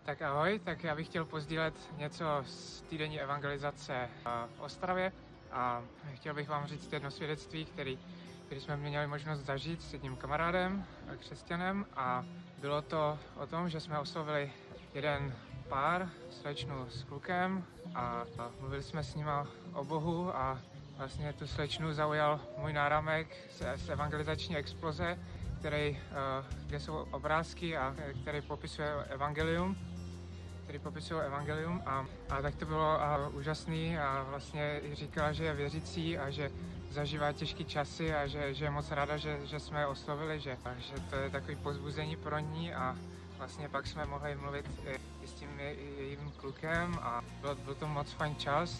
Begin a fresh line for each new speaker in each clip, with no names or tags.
Tak ahoj, tak já bych chtěl pozdílet něco z týdenní evangelizace v Ostravě a chtěl bych vám říct jedno svědectví, který jsme měli možnost zažít s jedním kamarádem, křesťanem, a bylo to o tom, že jsme oslovili jeden pár, slečnu s klukem, a mluvili jsme s nima o Bohu a vlastně tu slečnu zaujal můj náramek z evangelizační exploze, kde jsou obrázky a který popisuje evangelium. A tak to bylo úžasný a vlastně říkala, že je věřící a že zažívá těžké časy a že je moc ráda, že jsme je oslovili, že to je takový povzbuzení pro ní, a vlastně pak jsme mohli mluvit i s tím jejím klukem a byl to moc fajn čas,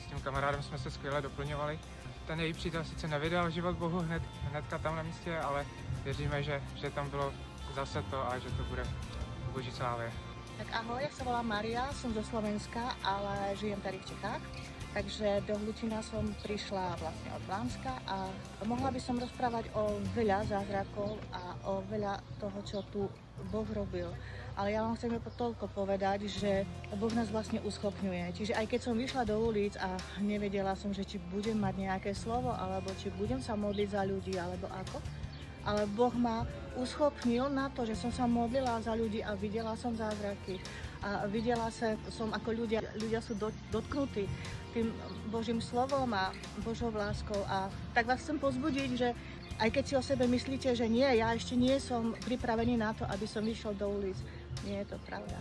s tím kamarádem jsme se skvěle doplňovali. Ten její přítel sice nevydal život Bohu hnedka tam na místě, ale věříme, že tam bylo zase to a že to bude v Boží slávě.
Tak ahoj, ja sa volám Maria, som zo Slovenska, ale žijem tady v Čechách. Takže do Hlučína som prišla vlastne od Vlámska a mohla by som rozprávať o veľa zázrakov a o veľa toho, čo tu Boh robil. Ale ja vám chcem toľko povedať, že Boh nás vlastne uschopňuje. Čiže aj keď som vyšla do ulic a nevedela som, že či budem mať nejaké slovo, alebo či budem sa modliť za ľudí, alebo ako, ale Boh ma uschopnil na to, že som sa modlila za ľudí a videla som zázraky. A videla som, ako ľudia sú dotknutí tým Božím slovom a Božou láskou. A tak vás chcem pozbudiť, že aj keď si o sebe myslíte, že nie, ja ešte nie som pripravený na to, aby som vyšiel do ulic. Nie je to pravda.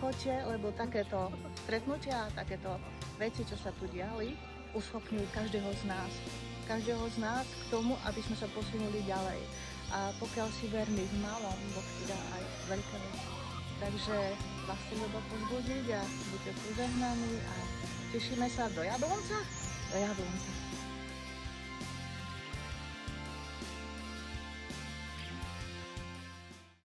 Choďte, lebo takéto stretnutia, takéto veci, čo sa tu diali, uschopňujú každého z nás. Každého z nás k tomu, aby sme sa posunuli ďalej. A pokiaľ si verný v malom, Boh ti dá aj veľké veci. Takže vás chcem do pozbudiť a buďte požehnaní a tešíme sa do Jablonca? Do Jablonca.